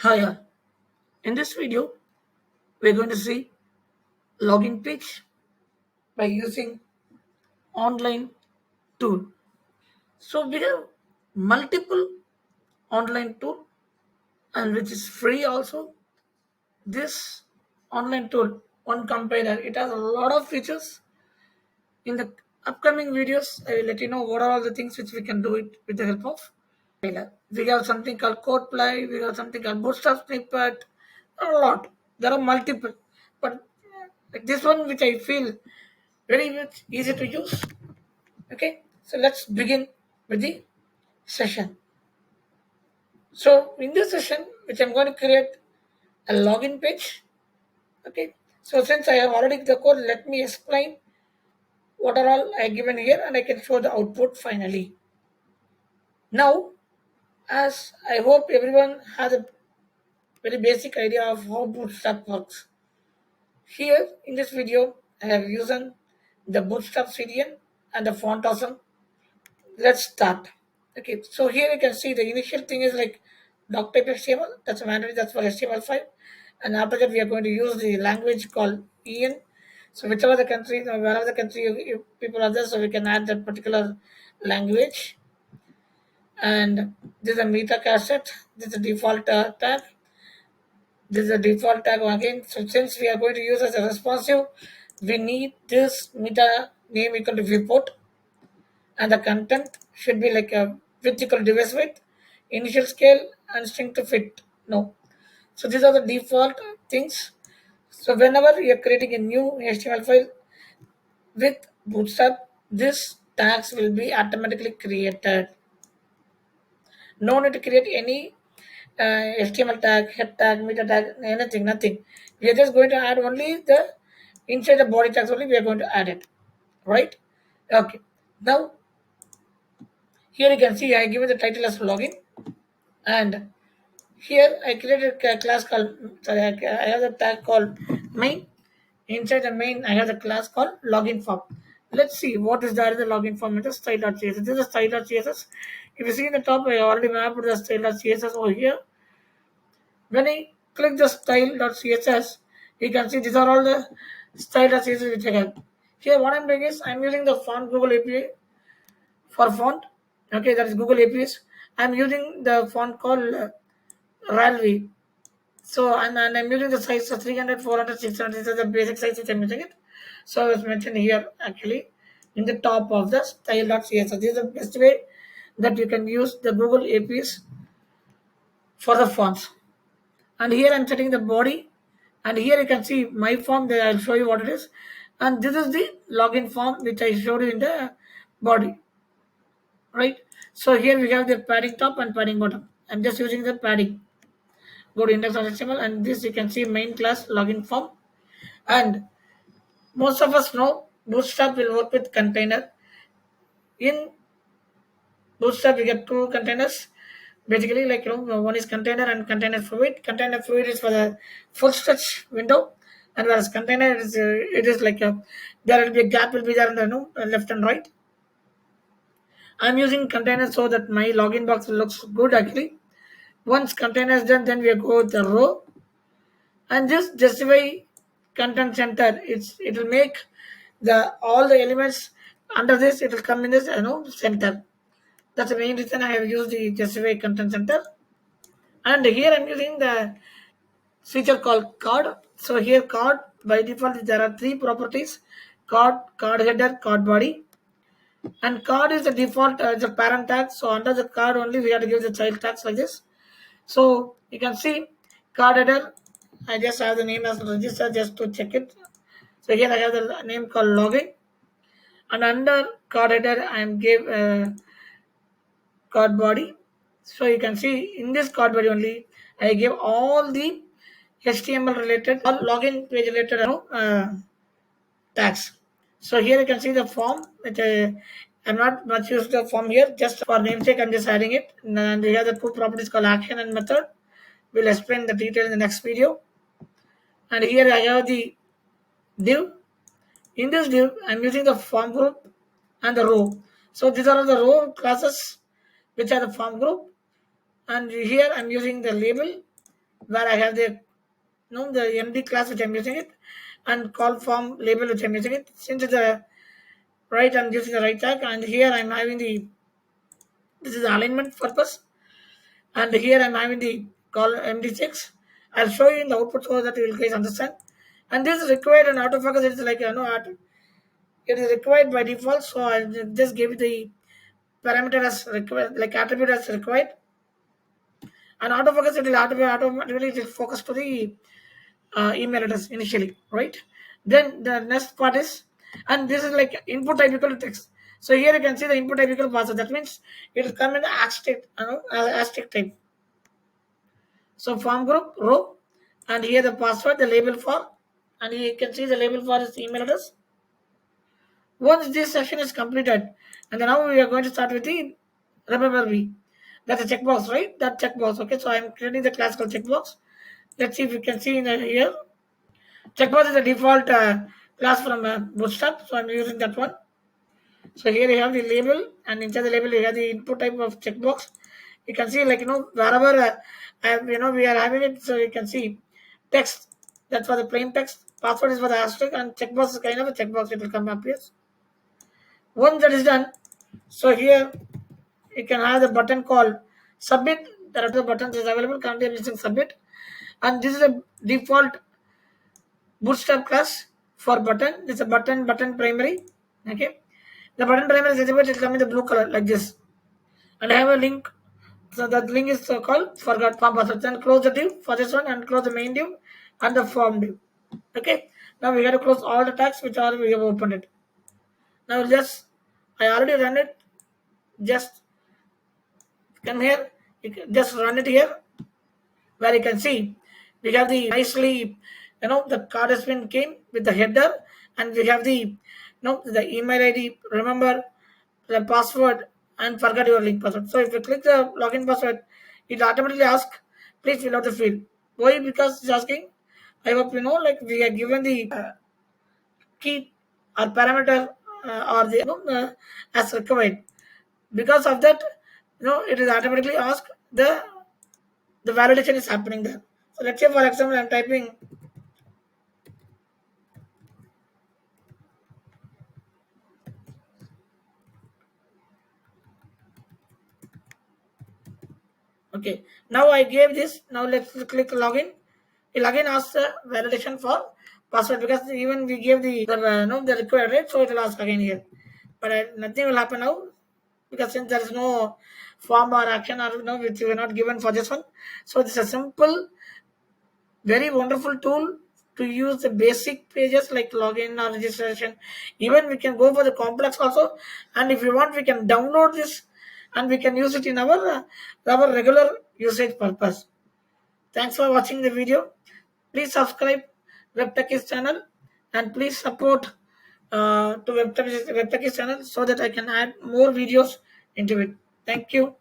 Hi, all. In this video, we're going to see login page by using online tool. So we have multiple online tool and which is free also. This online tool, one compiler, it has a lot of features. In the upcoming videos, I will let you know what are all the things which we can do it with the help of compiler. We have something called code play, we have something called bootstrap snippet, a lot. There are multiple, but like this one which I feel very much easy to use. Okay, so let's begin with the session. So in this session, which I'm going to create a login page. Okay, so since I have already the code, let me explain what are all I given here, and I can show the output finally. Now, as I hope everyone has a very basic idea of how Bootstrap works. Here in this video, I have used the Bootstrap CDN and the Font Awesome. Let's start. Okay, so here you can see the initial thing is like doc type HTML. That's a mandatory. That's for HTML5. And after that, we are going to use the language called EN. So whichever the country, wherever the country people are there, so we can add that particular language. And this is a meta cassette. This is a default tag. This is a default tag again. So since we are going to use as a responsive, we need this meta name equal to viewport, and the content should be like a width equal to device width, initial scale, and string to fit. No. So these are the default things. So whenever you are creating a new HTML file with Bootstrap, this tags will be automatically created. No need to create any HTML tag, head tag, meta tag, anything, nothing. We are just going to add only the inside the body tags only. We are going to add it, right? Okay. Now here you can see I give it the title as login, and here I created a class called. Sorry, I have the tag called main. Inside the main, I have the class called login form. Let's see what is there in the login form in the style.css. This is style.css. If you see in the top, I already mapped the style.css over here. When I click the style.css, you can see these are all the style.css which I have. Here, what I'm doing is I'm using the font Google API for font. Okay, that is Google APIs. I'm using the font called Ralvi. So and I'm using the size of 300, 400, 600. This is the basic size which I'm using it. So it's mentioned here actually in the top of the style.css. This is the best way that you can use the Google APIs for the fonts. And here I'm setting the body, and here you can see my form that I'll show you what it is, and this is the login form which I showed you in the body, right? So here we have the padding top and padding bottom. I'm just using the padding. Go to index.html, and this you can see main class login form. And most of us know Bootstrap will work with container. In Bootstrap we get two containers. Basically, like one is container and container fluid. Container fluid is for the full stretch window, and whereas container is it is like a there will be a gap will be there in the left and right. I'm using container so that my login box looks good actually. Once container is done, then we go with the row, and just justify content center. It will make the all the elements under this. It will come in this center. That's the main reason I have used the justify content center. And here I'm using the feature called card. So here card by default there are three properties: card, card header, card body. And card is the default the parent tag. So under the card only we have to give the child tags like this. So you can see card header. I just have the name as register just to check it. So here I have the name called login, and under card header I am gave card body. So you can see in this card body only I give all the HTML related or login page related tags. So here you can see the form which I'm not much used the form here, just for namesake I'm just adding it. And here the two properties called action and method. We'll explain the detail in the next video. And here I have the div. In this div I'm using the form group and the row. So these are the row classes which are the form group, and here I'm using the label where I have the MD class which I'm using it, and call form label which I'm using it. Since it's a right, I'm using the right tag, and here I'm having the this is the alignment purpose, and here I'm having the call MD6. I'll show you in the output so that you will guys understand. And this is required and autofocus. It's like it is required by default, so I just give it the parameter as required, like attribute as required, and autofocus it will automatically just focus to the email address initially, right? Then the next part is, and this is like input type equal to text. So here you can see the input type equal password. That means it will come in the asterisk type. So form group row, and here the password, the label for, and you can see the label for is email address. Once this section is completed, and then now we are going to start with the remember me. That's a checkbox, right? That checkbox. Okay, so I'm creating the classical checkbox. Let's see if you can see in here. Checkbox is the default class from Bootstrap, so I'm using that one. So here you have the label, and inside the label you have the input type of checkbox. You can see wherever we are having it, so you can see text. That's for the plain text. Password is for the asterisk, and checkbox is kind of a checkbox. It will come up here. Once that is done, so here you can have the button called submit. There are two buttons is available. Currently I'm using submit, and this is a default Bootstrap class for button. It's a button primary. Okay, the button primary is visible. It will come in the blue color like this, and I have a link. So that link is called forgot form password. Then close the div for this one and close the main div and the form div. Okay, now we got to close all the tags which are we have opened it. Now I already run it. Just come here. You can just run it here, where you can see we have the nicely, the card has been came with the header, and we have the email ID. Remember the password and forget your link password. So if you click the login password, it automatically asks, please fill out the field. Why? Because it's asking. I hope you know, like we are given the key or parameter or the as required. Because of that, it is automatically asked the validation is happening there. So let's say for example I'm typing okay. Now I gave this. Now let's click login. It again asks the validation for password because even we gave the required rate, so it will ask again here. But nothing will happen now because since there is no form or action or which we are not given for this one. So this is a simple, very wonderful tool to use the basic pages like login or registration. Even we can go for the complex also, and if you want we can download this and we can use it in our regular usage purpose. Thanks for watching the video. Please subscribe WebTechis channel, and please support to WebTechis channel so that I can add more videos into it. Thank you.